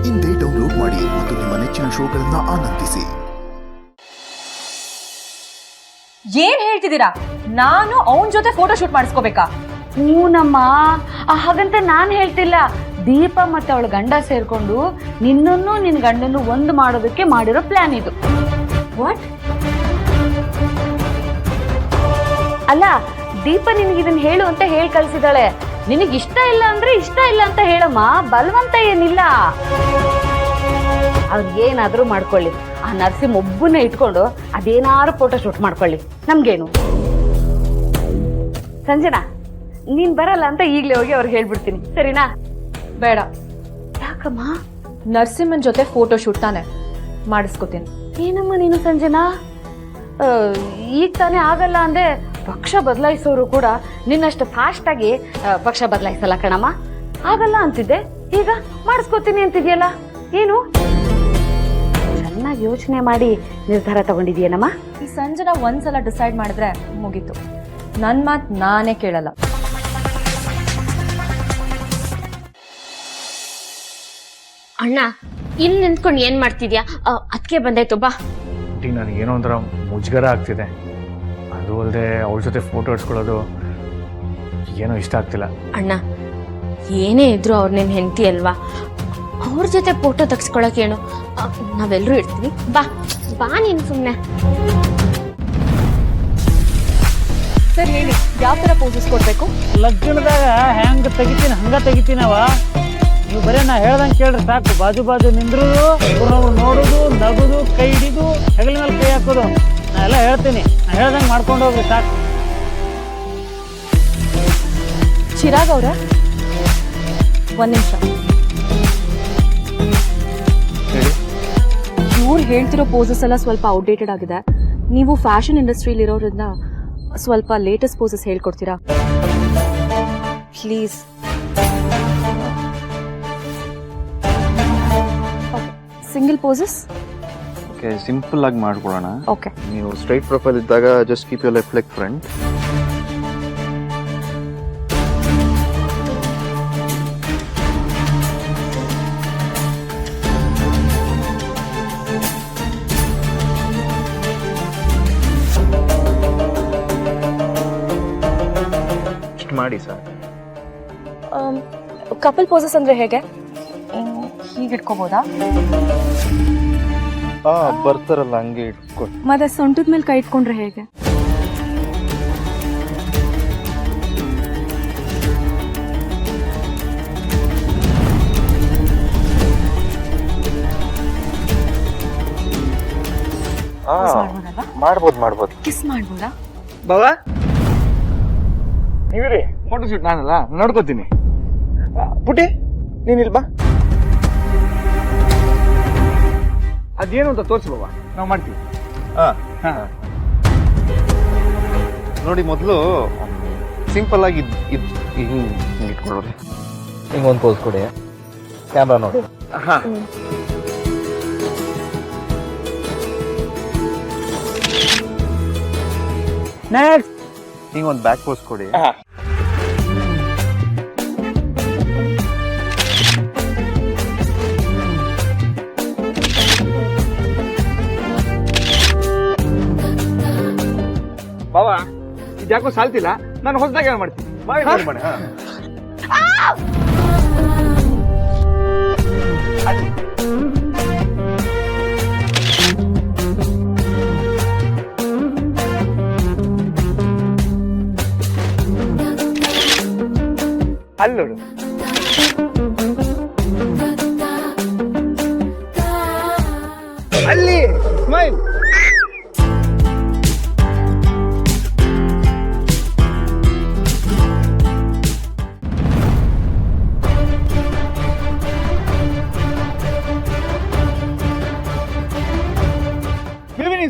ಇಂದೇ ಡೌನ್ಲೋಡ್ ಮಾಡಿ ಮತ್ತು ನಿಮ್ಮ ನೆಚ್ಚಿನ ಶೋಗಳನ್ನ ಆನಂದಿಸಿ. ಏನ್ ಹೇಳ್ತಿದ್ದೀರಾ? ನಾನು ಅವನ ಜೊತೆ ಫೋಟೋ ಶೂಟ್ ಮಾಡಿಸ್ಕೋಬೇಕಾ? ಹೂನಮ್ಮ, ಹಾಗಂತ ನಾನು ಹೇಳ್ತಿಲ್ಲ. ದೀಪ ಮತ್ತೆ ಅವಳ ಗಂಡ ಸೇರ್ಕೊಂಡು ನಿನ್ನನ್ನು ನಿನ್ನ ಗಂಡನ್ನು ಒಂದು ಮಾಡೋದಕ್ಕೆ ಮಾಡಿರೋ ಪ್ಲಾನ್ ಇದು. ವಾಟ್? ಅಲ್ಲ, ದೀಪ ನಿನಗೆ ಇದನ್ನ ಹೇಳು ಅಂತ ಹೇಳಿ ಕಳ್ಸಿದಾಳೆ. ನಿನಗೆ ಇಷ್ಟ ಇಲ್ಲ ಅಂದ್ರೆ ಇಷ್ಟ ಇಲ್ಲ ಅಂತ ಹೇಳಮ್ಮ, ಬಲವಂತ ಏನಿಲ್ಲ. ಅವ್ರಿಗೇನಾದ್ರೂ ಮಾಡ್ಕೊಳ್ಳಿ, ಆ ನರ್ಸಿಮ್ ಒಬ್ಬನೇ ಇಟ್ಕೊಂಡು ಅದೇನಾರು ಫೋಟೋ ಶೂಟ್ ಮಾಡ್ಕೊಳ್ಳಿ, ನಮ್ಗೇನು. ಸಂಜನಾ, ನೀನ್ ಬರಲ್ಲ ಅಂತ ಈಗ್ಲೇ ಹೋಗಿ ಅವ್ರಿಗೆ ಹೇಳ್ಬಿಡ್ತೀನಿ, ಸರಿನಾ? ಬೇಡ. ಯಾಕಮ್ಮ? ನರಸಿಂಹನ್ ಜೊತೆ ಫೋಟೋ ಶೂಟ್ ತಾನೆ ಮಾಡಿಸ್ಕೋತೀನಿ. ಏನಮ್ಮ ನೀನು ಸಂಜನಾ, ಈಗ ತಾನೇ ಆಗಲ್ಲ ಅಂದ್ರೆ ಪಕ್ಷ ಬದಲಾಯಿಸೋರು ಕೂಡ ನಿನ್ನಷ್ಟು ಫಾಸ್ಟ್ ಆಗಿ ಪಕ್ಷ ಬದಲಾಯಿಸಲ್ಲ ಕಣಮ್ಮ. ಆಗಲ್ಲ ಅಂತಿದ್ದೆ, ಈಗ ಮಾಡಿಸ್ಕೋತೀನಿ ಅಂತಿದ್ಯಲ್ಲ, ಏನು? ಚೆನ್ನಾಗಿ ಯೋಚನೆ ಮಾಡಿ ನಿರ್ಧಾರ ತಗೊಂಡಿದ್ಯೇನಮ್ಮ? ಈ ಸಂಜನಾ ಒಂದ್ಸಲ ಡಿಸೈಡ್ ಮಾಡಿದ್ರೆ ಮುಗೀತು. ನನ್ ಮಾತ್ ನಾನೇ ಕೇಳಲ್ಲ. ಅಣ್ಣ, ಇಲ್ಲಿ ನಿಂತ್ಕೊಂಡು ಏನ್ ಮಾಡ್ತಿದ್ಯಾ? ಅದಕ್ಕೆ ಬಂದಾಯ್ತು, ಬಾ. ನನಗೆ ಏನೋ ಒಂಥರ ಮುಜುಗರ ಆಗ್ತಿದೆ. ಅದು ಅಲ್ಲದೆ ಅವ್ರ ಜೊತೆ ಫೋಟೋ ಇಡ್ಸ್ಕೊಳ್ಳೋದು ಏನೋ ಇಷ್ಟ ಆಗ್ತಿಲ್ಲ. ಅಣ್ಣ, ಏನೇ ಇದ್ರು ಅವ್ರ ನಿನ್ ಹೆಂಡತಿ ಅಲ್ವಾ, ಅವ್ರ ಜೊತೆ ಫೋಟೋ ತೆಗ್ಸ್ಕೊಳಕೇನು, ನಾವೆಲ್ಲರೂ ಇರ್ತೀವಿ, ಬಾ ಬಾ ನೀನು ಸುಮ್ಮನೆ. ಸರ್ ಹೇಳಿ, ಯಾವ ತರ ಪೋಸಸ್ ಕೊಡ್ಬೇಕು? ಲಗ್ನದಾಗ ಹೆಂಗ ತೆಗಿತೀನಿ ಹಂಗ ತೆಗಿತೀನವ. ನೀವು ಬರೀ ನಾ ಹೇಳ್ದಂಗೆ ಕೇಳ್ರಿ ಸಾಕು. ಬಾಜು ಬಾಜು ನಿಂದ್ರುದು, ನೋಡುದು, ನಗುದು, ಕೈ ಹಿಡಿದು, ಹೆಗಲ ಮೇಲೆ ಕೈ ಹಾಕೋದು, ನಾ ಎಲ್ಲ ಹೇಳ್ತೀನಿ. ನಾ ಹೇಳ್ದಂಗೆ ಮಾಡ್ಕೊಂಡು ಹೋಗ್ರಿ ಸಾಕು. ಚಿರಾಗ್ ಅವ್ರ, ಒಂದ್ ನಿಮಿಷ. ಇವ್ರು ಹೇಳ್ತಿರೋ ಪೋಸಸ್ ಎಲ್ಲ ಸ್ವಲ್ಪ ಔಟ್ಡೇಟೆಡ್ ಆಗಿದೆ. ನೀವು ಫ್ಯಾಷನ್ ಇಂಡಸ್ಟ್ರಿಯಲ್ಲಿ ಇರೋದ್ರಿಂದ ಸ್ವಲ್ಪ ಲೇಟೆಸ್ಟ್ ಪೋಸಸ್ ಹೇಳ್ಕೊಡ್ತೀರಾ please? Single poses okay, simple ಆಗಿ ಮಾಡ್ಕೊಳ್ಳೋಣ. ಓಕೆ. ನೀವು ಸ್ಟ್ರೈಟ್ ಪ್ರೊಫೈಲ್ ಇದ್ದಾಗ just keep your left leg front. ಇಷ್ಟು ಮಾಡಿ ಸರ್. ಕಪಲ್ ಪೋಸಸ್ ಅಂದ್ರೆ ಹೇಗೆ? ಹೀಗೆ ಇಟ್ಕೋಬೋದಾ? ಬರ್ತಾರಲ್ಲ ಹಂಗೆ ಇಟ್ಕೊಂಡು. ಮತ್ತೆ ಸೊಂಟದ ಮೇಲೆ ಕೈ ಇಟ್ಕೊಂಡ್ರೆ ಹೇಗೆ? ಮಾಡ್ಬೋದು. ಕಿಸ್ ಮಾಡ್ಬೋದಾ? ಬಾವಾ, ನೀವಿರಿ, ಫೋಟೋ ಶೂಟ್ ನಾನಲ್ಲ ನೋಡ್ಕೋತೀನಿ. ಪುಟಿ, ನೀನಿಲ್ ಬಾ. ಅದೇನು ಅಂತ ತೋರಿಸಿ ಬಾಬಾ, ನಾವು ಮಾಡ್ತೀವಿ. ನೋಡಿ, ಮೊದಲು ಸಿಂಪಲ್ ಆಗಿ ಹಿಂಗೆ ಇಟ್ಕೊಳ್ಳೋರಿ. ಹಿಂಗೆ ಒಂದು ಪೋಸ್ ಕೊಡಿ, ಕ್ಯಾಮ್ರಾ ನೋಡಿ. ನೆಕ್ಸ್ಟ್ ಹಿಂಗೆ ಒಂದು ಬ್ಯಾಕ್ ಪೋಸ್ ಕೊಡಿ. ಬಾವಾ, ಇದ್ಯಾಕೋ ಸಾಲ್ತಿಲ್ಲ, ನಾನು ಹೊಸದಾಗಿ ಏನು ಮಾಡ್ತೀನಿ. ಮಾಡಿ. ಅಲ್ಲೋಡು, ಅಲ್ಲಿ ಸ್ಮೈಲ್.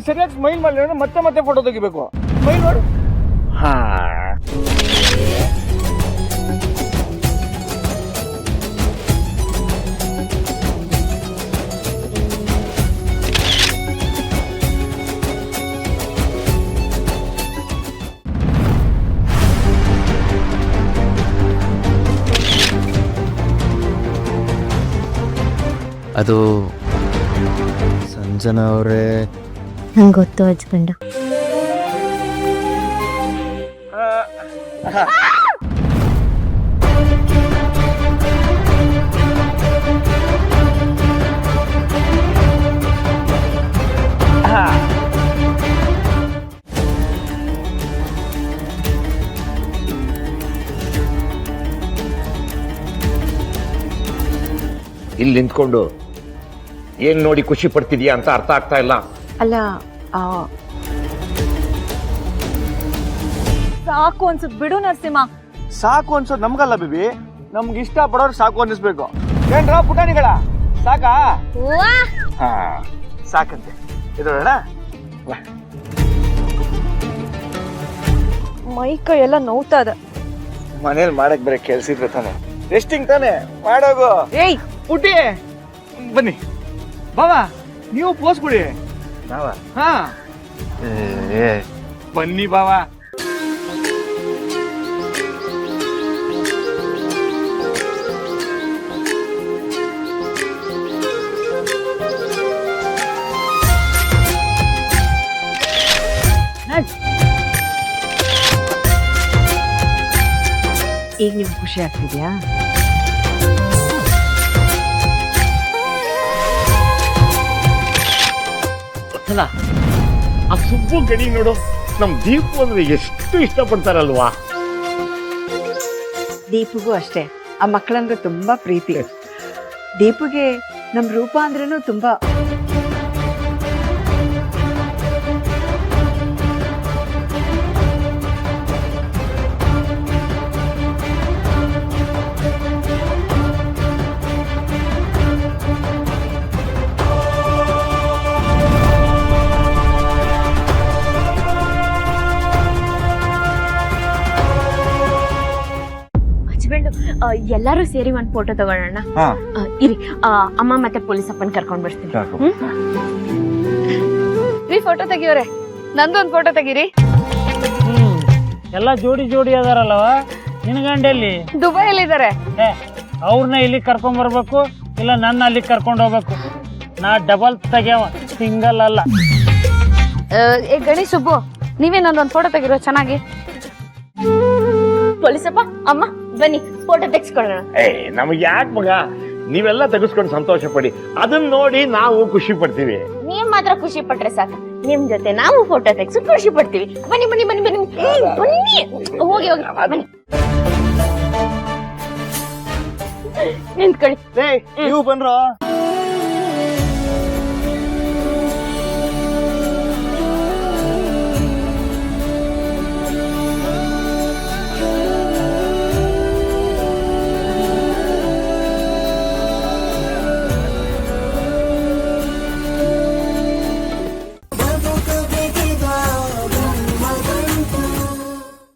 ಸರಿಯಾಗಿ ಸ್ಮೈಲ್ ಮಾಡಲಿ, ಮತ್ತೆ ಫೋಟೋ ತೆಗಿಬೇಕು. ಸ್ಮೈಲ್ ಮಾಡು. ಅದು ಸಂಜನಾ ಅವರೇ. ನಂಗೆ ಗೊತ್ತು ಹಚ್ಕೊಂಡ. ಇಲ್ಲಿ ನಿಂತ್ಕೊಂಡು ಏನ್ ನೋಡಿ ಖುಷಿ ಪಡ್ತಿದ್ಯಾ ಅಂತ ಅರ್ಥ ಆಗ್ತಾ ಇಲ್ಲ. ಅಲ್ಲ ಸಾಕು ಅನ್ಸುತ್ತೆ, ಬಿಡು ನರಸಿಂಹ. ಸಾಕು ಅನ್ಸೋದು ನಮ್ಗಲ್ಲ ಬೇಬಿ, ನಮ್ಗೆ ಇಷ್ಟ ಪಡೋರು ಸಾಕು ಅನ್ನಿಸ್ಬೇಕು. ಏನ್ರ ಪುಟಾಣಿಗಳ ಸಾಕಾ? ಹಾ ಸಾಕಂತೆ. ಇದ್ರೋಣ ಮೈ ಕೈ ಎಲ್ಲ ನೋವ್ತಾ ಇದೆ. ಮನೇಲಿ ಮಾಡಕ್ ಬೇರೆ ಕೆಲ್ಸಿದ್ರೆ ತಾನೆ, ರೆಸ್ಟಿಂಗ್ ತಾನೆ, ಮಾಡೋಗು. ಏಯ್ ಪುಟ್ಟಿ ಬನ್ನಿ ಬಾವಾ, ನೀವು ಪೋಸ್ ಕೊಡಿ. ಹಾ ಬನ್ನಿ ಬಾವಾ. ಈಗ ನಿಮ್ಗೆ ಖುಷಿ ಆಗ್ತಿದ್ಯಾ? ಅಲ್ಲ, ಆ ಸುಬ್ಬು ಗಣಿ ನೋಡು, ನಮ್ ದೀಪು ಅಂದ್ರೆ ಎಷ್ಟು ಇಷ್ಟಪಡ್ತಾರಲ್ವಾ. ದೀಪುಗೂ ಅಷ್ಟೇ, ಆ ಮಕ್ಕಳಂದ್ರೆ ತುಂಬಾ ಪ್ರೀತಿ. ದೀಪುಗೆ ನಮ್ ರೂಪ ಅಂದ್ರೂ ತುಂಬಾ. ಎಲ್ಲರೂ ಸೇರಿ ಒಂದ್ ಫೋಟೋ ತಗೊಳ್ಳೋಣ. ಇರಿ, ಅಮ್ಮ ಮತ್ತೆ ಪೊಲೀಸ್ ಅಪ್ಪನ್ ಕರ್ಕೊಂಡ್ ಬರ್ತೀನಿ. ರೀ ಫೋಟೋ ತೆಗಿಯೋರೆ, ನಂದೊಂದು ಫೋಟೋ ತೆಗೀರಿ. ಎಲ್ಲ ಜೋಡಿ ಜೋಡಿ ಅದಾರಲ್ಲವ, ನಿನ್ ಗಂಡಲ್ಲಿ ದುಬೈಲಿದ್ದಾರೆ. ಅವ್ರನ್ನ ಇಲ್ಲಿ ಕರ್ಕೊಂಡ್ ಬರ್ಬೇಕು, ಇಲ್ಲ ನನ್ನ ಅಲ್ಲಿ ಕರ್ಕೊಂಡು ಹೋಗ್ಬೇಕು. ನಾ ಡಬಲ್ ತೆಗ್ಯಾವ, ಸಿಂಗಲ್ ಅಲ್ಲ. ಏ ಗಣಿ ಸುಬ್ಬು, ನೀವೇ ನಂದೊಂದು ಫೋಟೋ ತೆಗಿರೋ ಚೆನ್ನಾಗಿ. ಪೊಲೀಸಪ್ಪ, ಅಮ್ಮ ಬನ್ನಿ ಫೋಟೋ ತೆಗ್ಸ್ಕೊಳ್ಳೋಣ. ನಮಗೆ ಯಾಕೆ ಮಗ, ನೀವೆಲ್ಲ ತೆಗೆಸ್ಕೊಂಡು ಸಂತೋಷ ಪಡಿ, ಅದನ್ನ ನೋಡಿ ನಾವು ಖುಷಿ ಪಡ್ತೀವಿ. ನೀವ್ ಮಾತ್ರ ಖುಷಿ ಪಟ್ರೆ ಸಾಕು, ನಿಮ್ ಜೊತೆ ನಾವು ಫೋಟೋ ತೆಗ್ಸಿ ಖುಷಿ ಪಡ್ತೀವಿ. ಬನ್ನಿ ಬನ್ನಿ ಬನ್ನಿ ಬನ್ನಿ ಬನ್ನಿ, ಹೋಗಿ ಹೋಗಿ ಬನ್ನಿ. ನಿಂತ್ಕೊಳ್ಳಿ. ನೀವು ಬನ್ರೋ.